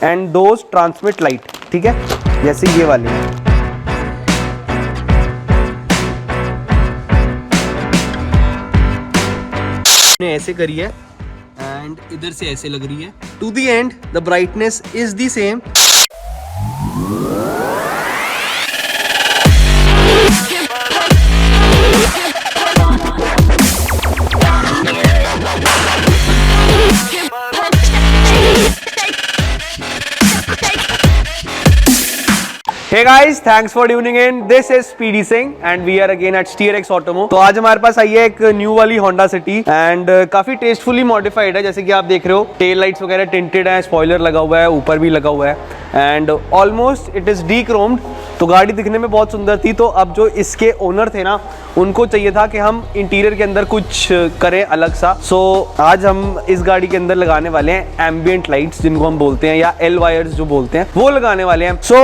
And those transmit light, ठीक है, जैसे ये वाली ने ऐसे करी है एंड इधर से ऐसे लग रही है। To the end the brightness is the same. Hey guys, thanks for tuning in. This is PD Singh and we are again at SteerX Automo। तो आज हमारे पास आई है एक न्यू वाली Honda City एंड काफी टेस्टफुली मॉडिफाइड है। जैसे कि आप देख रहे हो टेल लाइट्स वगैरह टिंटेड है, स्पॉइलर लगा हुआ है, ऊपर भी लगा हुआ है एंड ऑलमोस्ट इट इज डीक्रोम्ड। तो गाड़ी दिखने में बहुत सुंदर थी। तो अब जो इसके ओनर थे ना, उनको चाहिए था कि हम इंटीरियर के अंदर कुछ करें अलग सा। सो आज हम इस गाड़ी के अंदर लगाने वाले हैं एम्बिएंट लाइट्स, जिनको हम बोलते हैं, या एल वायर्स जो बोलते हैं, वो लगाने वाले हैं। सो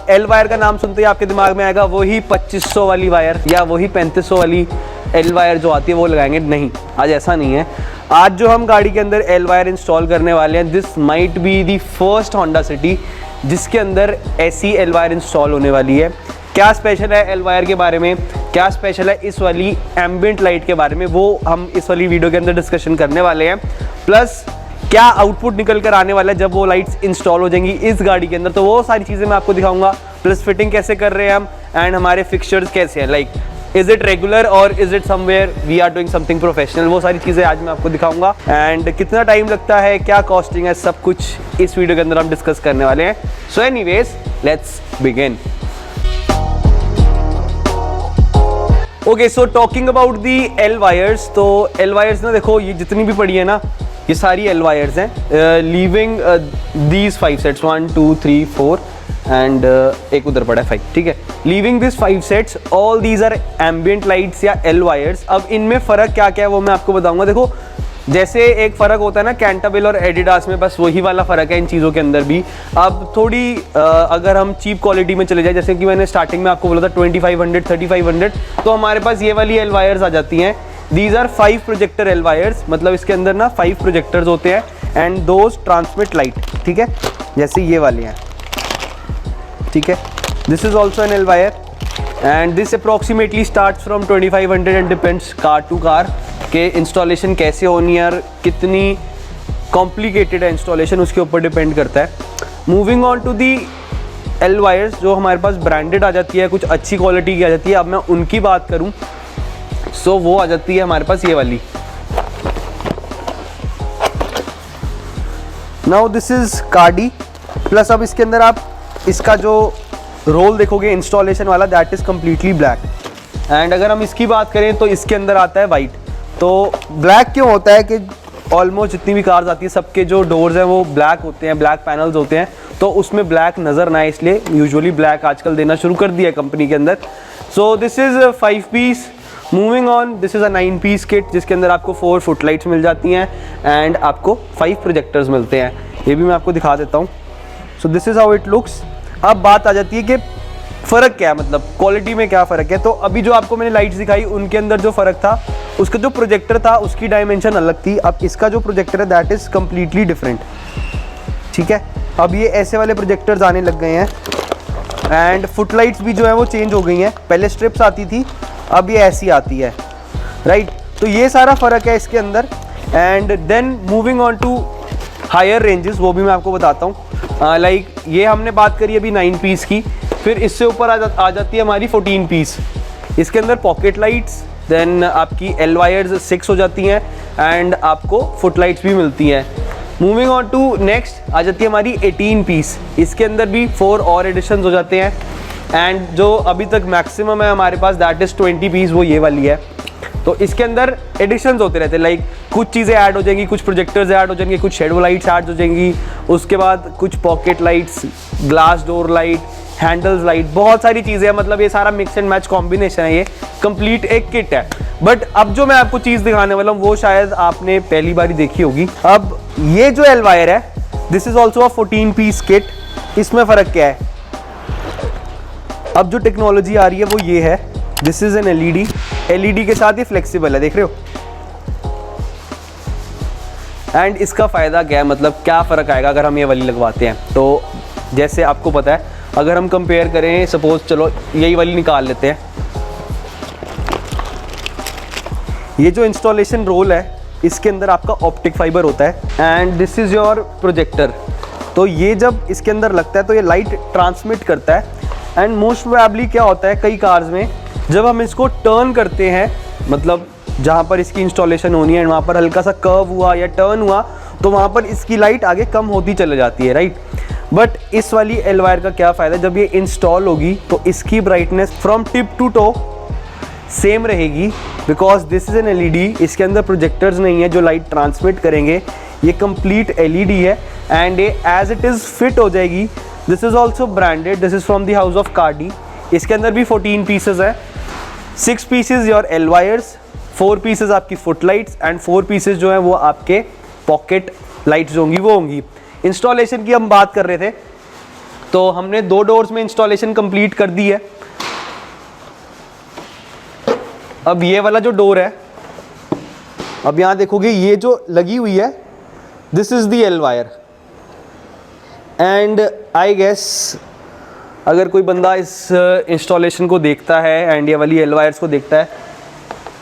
एल वायर का नाम सुनते ही आपके दिमाग में आएगा वही 2500 वाली वायर या वही 3500 वाली एल वायर जो आती है वो लगाएंगे। नहीं, आज ऐसा नहीं है। आज जो हम गाड़ी के अंदर एल वायर इंस्टॉल करने वाले हैं, this might be the first Honda city जिसके अंदर ऐसी एल वायर इंस्टॉल होने वाली है। क्या स्पेशल है एल वायर के बारे में, क्या स्पेशल है इस वाली एम्बिएंट लाइट के बारे में, वो हम इस वाली वीडियो के अंदर डिस्कशन करने वाले हैं। प्लस क्या आउटपुट निकल कर आने वाला है जब वो लाइट्स इंस्टॉल हो जाएंगी इस गाड़ी के अंदर, तो वो सारी चीज़ें मैं आपको दिखाऊंगा। प्लस फिटिंग कैसे कर रहे हैं हम एंड हमारे फिक्सचर्स कैसे हैं, लाइक इज इट रेगुलर और is it somewhere we are doing something professional, वो सारी चीज़ें आज मैं आपको दिखाऊंगा। एंड कितना टाइम लगता है, क्या कॉस्टिंग है, सब कुछ इस वीडियो के अंदर हम डिस्कस करने वाले हैं। So anyways let's begin. Okay, so talking about the L wires. तो एल वायर्स ना देखो, ये जितनी भी पड़ी है ना, ये सारी एल वायर्स हैं, लीविंग दीज 5 सेट्स 1 2 3 4 एंड एक उधर पड़ा है 5, ठीक है। Leaving this 5 sets, all these are ambient lights या एल वायर्स। अब इनमें फ़र्क क्या क्या है वो मैं आपको बताऊंगा। देखो, जैसे एक फ़र्क होता है ना कैंटाबिल और एडिडास में, बस वही वाला फ़र्क है इन चीज़ों के अंदर भी। अब थोड़ी अगर हम चीप क्वालिटी में चले जाए, जैसे कि मैंने स्टार्टिंग में आपको बोला था 2500 3500, तो हमारे पास ये वाली एल वायर्स आ जाती हैं। These are 5 projector L wires, मतलब इसके अंदर ना 5 प्रोजेक्टर्स होते हैं एंड दोज ट्रांसमिट लाइट, ठीक है, जैसे ये वाली हैं, ठीक है। This is also an L wire and this approximately starts from 2500 and depends car to car के इंस्टॉलेशन कैसे होनी है और कितनी कॉम्प्लिकेटेड है इंस्टॉलेशन, उसके ऊपर डिपेंड करता है। Moving on to the L wires, जो हमारे पास ब्रांडेड आ जाती है, कुछ अच्छी क्वालिटी की आ जाती है। अब मैं उनकी बात करूं, सो वो आ जाती है हमारे पास ये वाली। Now this is Cardi plus. अब इसके अंदर आप इसका जो रोल देखोगे इंस्टॉलेशन वाला, that is completely black. And अगर हम इसकी बात करें तो इसके अंदर आता है वाइट। तो ब्लैक क्यों होता है कि ऑलमोस्ट जितनी भी कार्स आती है सबके जो डोर्स हैं वो ब्लैक होते हैं, ब्लैक पैनल्स होते हैं, तो उसमें ब्लैक नज़र ना आए, इसलिए यूजुअली ब्लैक आजकल देना शुरू कर दिया है कंपनी के अंदर। So this is 5 piece. Moving on, this is a 9 piece kit जिसके अंदर आपको 4 फुट लाइट्स मिल जाती हैं एंड आपको 5 प्रोजेक्टर्स मिलते हैं। ये भी मैं आपको दिखा देता हूँ। सो this is how it looks. अब बात आ जाती है कि फ़र्क क्या है, मतलब क्वालिटी में क्या फ़र्क है। तो अभी जो आपको मैंने लाइट्स दिखाई उनके अंदर जो फ़र्क था, उसका जो प्रोजेक्टर था उसकी डायमेंशन अलग थी। अब इसका जो प्रोजेक्टर है दैट इज़ कम्प्लीटली डिफरेंट, ठीक है। अब ये ऐसे वाले प्रोजेक्टर्स आने लग गए हैं एंड फुट लाइट्स भी जो है वो चेंज हो गई हैं। पहले स्ट्रिप्स आती थी, अब ये ऐसी आती है, राइट। तो ये सारा फ़र्क है इसके अंदर। And then moving on to higher ranges, वो भी मैं आपको बताता हूँ। लाइक ये हमने बात करी अभी 9 पीस की, फिर इससे ऊपर आ जाती है हमारी 14 पीस। इसके अंदर पॉकेट लाइट्स, देन आपकी एल वायर्स 6 हो जाती हैं एंड आपको फुट लाइट्स भी मिलती हैं। मूविंग ऑन टू नेक्स्ट आ जाती है हमारी 18 पीस। इसके अंदर भी 4 और एडिशंस हो जाते हैं एंड जो अभी तक मैक्सिमम है हमारे पास दैट इज़ 20 पीस, वो ये वाली है। तो इसके अंदर एडिशंस होते रहते हैं, लाइक कुछ चीज़ें ऐड हो जाएंगी, कुछ प्रोजेक्टर्स ऐड हो जाएंगे, कुछ शेडो लाइट्स ऐड हो जाएंगी, उसके बाद कुछ pocket lights, glass door light, handles light, बहुत सारी चीज़ें हैं। मतलब ये सारा मिक्स एंड मैच कॉम्बिनेशन है, ये कंप्लीट एक किट है। बट अब जो मैं आपको चीज़ दिखाने वाला हूँ वो शायद आपने पहली बार ही देखी होगी। अब ये जो एल वायर है, this is also a 14 piece kit. इसमें फ़र्क क्या है, अब जो टेक्नोलॉजी आ रही है वो ये है, this is an LED. LED के साथ ही फ्लेक्सिबल है, देख रहे हो। एंड इसका फ़ायदा क्या है, मतलब क्या फ़र्क आएगा अगर हम ये वाली लगवाते हैं। तो जैसे आपको पता है, अगर हम कंपेयर करें, सपोज़ चलो यही वाली निकाल लेते हैं। ये जो इंस्टॉलेशन रोल है इसके अंदर आपका ऑप्टिक फाइबर होता है and this is your projector. तो ये जब इसके अंदर लगता है तो ये लाइट ट्रांसमिट करता है एंड मोस्ट प्रोबेबली क्या होता है कई कार्स में जब हम इसको टर्न करते हैं, मतलब जहाँ पर इसकी इंस्टॉलेशन होनी है वहाँ पर हल्का सा कर्व हुआ या टर्न हुआ तो वहाँ पर इसकी लाइट आगे कम होती चले जाती है, राइट। बट इस वाली एल वायर का क्या फ़ायदा, जब ये इंस्टॉल होगी तो इसकी brightness from tip to toe same रहेगी because this is an LED. इसके अंदर प्रोजेक्टर्स नहीं है जो लाइट ट्रांसमिट करेंगे, ये कंप्लीट एलईडी है एंड ये एज इट इज़ फिट हो जाएगी। This is also branded, this is from the house of Cardi. इसके अंदर भी 14 पीसेज है, 6 pieces your L wires, 4 pieces आपकी फुट लाइट्स एंड 4 पीसेज जो है वो आपके पॉकेट लाइट्स जो होंगी वो होंगी। इंस्टॉलेशन की हम बात कर रहे थे तो हमने 2 डोर्स में इंस्टॉलेशन कंप्लीट कर दी है। अब ये वाला जो डोर है, अब यहाँ देखोगे ये जो लगी हुई है this is the L wire and I guess अगर कोई बंदा इस इंस्टॉलेशन को देखता है एंड ये वाली एल वायर्स को देखता है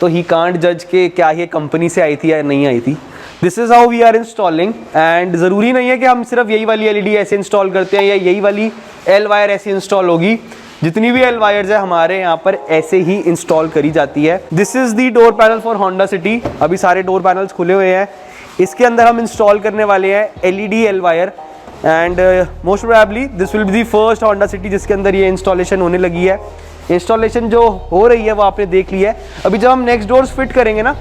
तो ही कांट जज के क्या ये कंपनी से आई थी या नहीं आई थी। This is how we are installing and ज़रूरी नहीं है कि हम सिर्फ यही वाली एलईडी ऐसे इंस्टॉल करते हैं या यही वाली एल वायर ऐसे इंस्टॉल होगी। जितनी भी एल वायर्स है हमारे यहाँ पर ऐसे ही इंस्टॉल करी जाती है। This is the door panel for Honda city. अभी सारे डोर पैनल्स खुले हुए हैं, इसके अंदर हम इंस्टॉल करने वाले हैं LED L wire and most probably this will be the first Honda city जिसके अंदर ये इंस्टॉलेशन होने लगी है। इंस्टॉलेशन जो हो रही है वो आपने देख लिया है। अभी जब हम नेक्स्ट डोर्स फिट करेंगे ना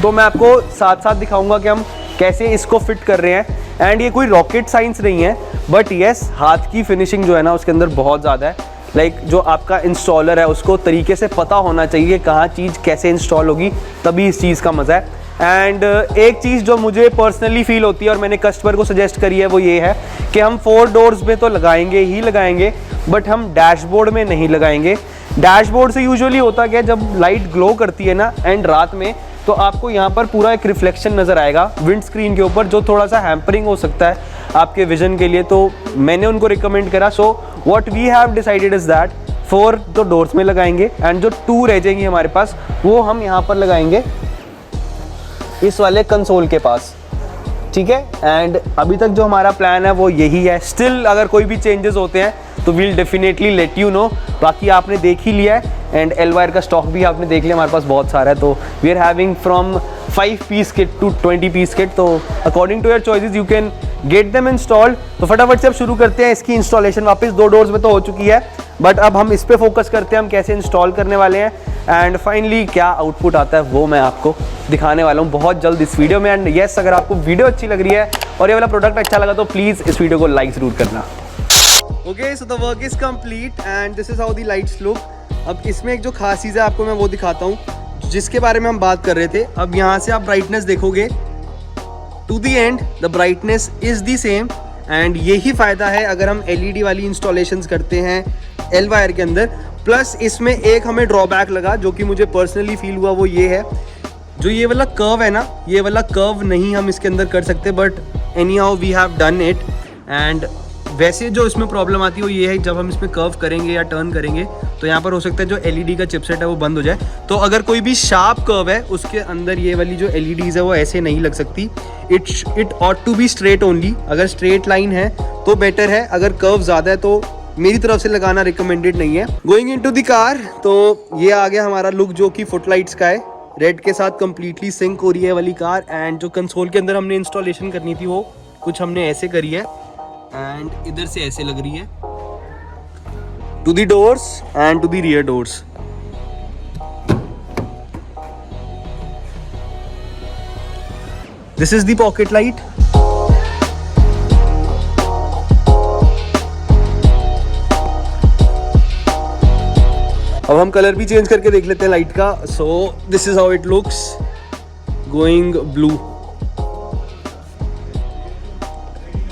तो मैं आपको साथ साथ दिखाऊंगा कि हम कैसे इसको फिट कर रहे हैं एंड ये कोई रॉकेट साइंस नहीं है बट येस हाथ की फिनिशिंग जो है ना उसके अंदर बहुत ज़्यादा है। लाइक जो आपका इंस्टॉलर है उसको तरीके से पता होना चाहिए कहाँ चीज़ कैसे इंस्टॉल होगी, तभी इस चीज़ का मज़ा है। एंड एक चीज़ जो मुझे पर्सनली फील होती है और मैंने कस्टमर को सजेस्ट करी है वो ये है कि हम 4 डोर्स में तो लगाएंगे ही लगाएंगे बट हम डैशबोर्ड में नहीं लगाएंगे। डैशबोर्ड से यूजुअली होता क्या है, जब लाइट ग्लो करती है ना एंड रात में तो आपको यहाँ पर पूरा एक रिफ्लेक्शन नज़र आएगा विंड स्क्रीन के ऊपर जो थोड़ा सा हैम्परिंग हो सकता है आपके विजन के लिए। तो मैंने उनको रिकमेंड करा, so what we have decided is that 4 तो डोर्स में लगाएंगे एंड जो 2 रह जाएंगी हमारे पास वो हम यहाँ पर लगाएंगे इस वाले कंसोल के पास, ठीक है। एंड अभी तक जो हमारा प्लान है वो यही है। स्टिल अगर कोई भी चेंजेस होते हैं तो we'll definitely let you know. बाकी आपने देख ही लिया है एंड एल वायर का स्टॉक भी आपने देख लिया, हमारे पास बहुत सारा है। तो we are having from 5 piece kit to 20 piece kit, तो according to your choices you can get them installed. तो फटाफट से अब शुरू करते हैं इसकी इंस्टॉलेशन। वापस 2 डोर्स में तो हो चुकी है बट अब हम इस पर फोकस करते हैं हम कैसे इंस्टॉल करने वाले हैं एंड फाइनली क्या आउटपुट आता है वो मैं आपको दिखाने वाला हूँ बहुत जल्द इस वीडियो में। एंड येस अगर आपको वीडियो अच्छी लग रही है और ये वाला प्रोडक्ट अच्छा लगा तो प्लीज़ इस वीडियो को लाइक ज़रूर करना। Okay, so the work is complete and this is how the lights look. अब इसमें एक जो खास चीज़ है आपको मैं वो दिखाता हूँ जिसके बारे में हम बात कर रहे थे। अब यहाँ से आप ब्राइटनेस देखोगे to the end the brightness is the same and यही फ़ायदा है अगर हम एलईडी वाली इंस्टॉलेशंस करते हैं एल वायर के अंदर। प्लस इसमें एक हमें ड्रॉबैक लगा जो कि मुझे पर्सनली फील हुआ, वो ये है जो ये वाला कर्व है ना, ये वाला कर्व नहीं हम इसके अंदर कर सकते but anyhow we have done it. And वैसे जो इसमें प्रॉब्लम आती है वो ये है जब हम इसमें कर्व करेंगे या टर्न करेंगे तो यहाँ पर हो सकता है जो एलईडी का चिपसेट है वो बंद हो जाए। तो अगर कोई भी शार्प कर्व है उसके अंदर ये वाली जो एलईडीज है वो ऐसे नहीं लग सकती। It ought to be straight only. अगर स्ट्रेट लाइन है तो बेटर है, अगर कर्व ज़्यादा है तो मेरी तरफ से लगाना रिकमेंडेड नहीं है। गोइंग इनटू द कार, तो ये आ गया हमारा लुक जो कि फुटलाइट्स का है, रेड के साथ कंप्लीटली सिंक हो रही है वाली कार। एंड जो कंसोल के अंदर हमने इंस्टॉलेशन करनी थी वो कुछ हमने ऐसे करी है एंड इधर से ऐसे लग रही है to the doors and to the rear doors. This is the pocket light. अब हम कलर भी चेंज करके देख लेते हैं लाइट का। So this is how it looks, going blue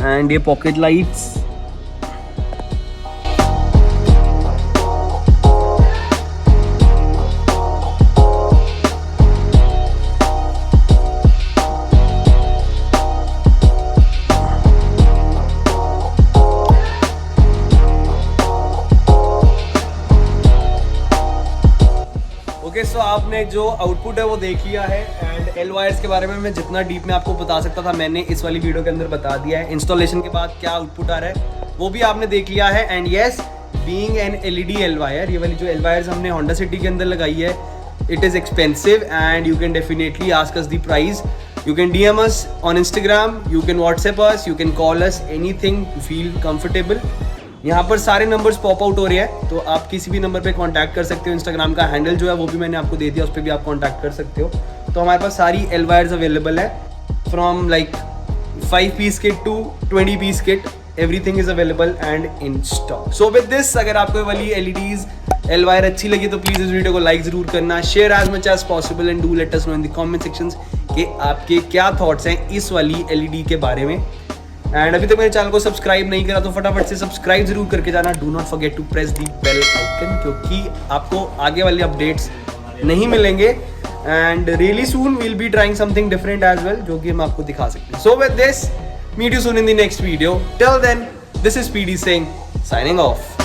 and ये पॉकेट लाइट्स। सो आपने जो आउटपुट है वो देख लिया है एंड एल वायर्स के बारे में मैं जितना डीप में आपको बता सकता था मैंने इस वाली वीडियो के अंदर बता दिया है। इंस्टॉलेशन के बाद क्या आउटपुट आ रहा है वो भी आपने देख लिया है। And yes, being an LED L wire, ये वाली जो एल वायर्स हमने होंडा सिटी के अंदर लगाई है, it is expensive and you can definitely ask us the price. You can DM us on Instagram, you can WhatsApp us, you can call us, anything you feel comfortable. यहाँ पर सारे numbers pop out हो रहे हैं तो आप किसी भी नंबर पे कांटेक्ट कर सकते हो। इंस्टाग्राम का हैंडल जो है वो भी मैंने आपको दे दिया, उस पर भी आप कांटेक्ट कर सकते हो। तो हमारे पास सारी एल वायर्स अवेलेबल है, from like 5 piece kit to 20 piece kit, everything is available and in stock. So with this, अगर आपको ये वाली LEDs एल वायर अच्छी लगी तो प्लीज़ इस वीडियो को लाइक ज़रूर करना, share as much as possible and do let us know in the comment sections कि आपके क्या थॉट्स हैं इस वाली LED के बारे में। एंड अभी तक मेरे चैनल को सब्सक्राइब नहीं करा तो फटाफट से सब्सक्राइब जरूर करके जाना। Do not forget to press the bell icon, क्योंकि आपको आगे वाले अपडेट्स नहीं मिलेंगे and really soon we'll be trying something different as well, जो कि हम आपको दिखा सकते हैं। So with this, meet you soon in the next video. Till then, this is PD Singh signing of.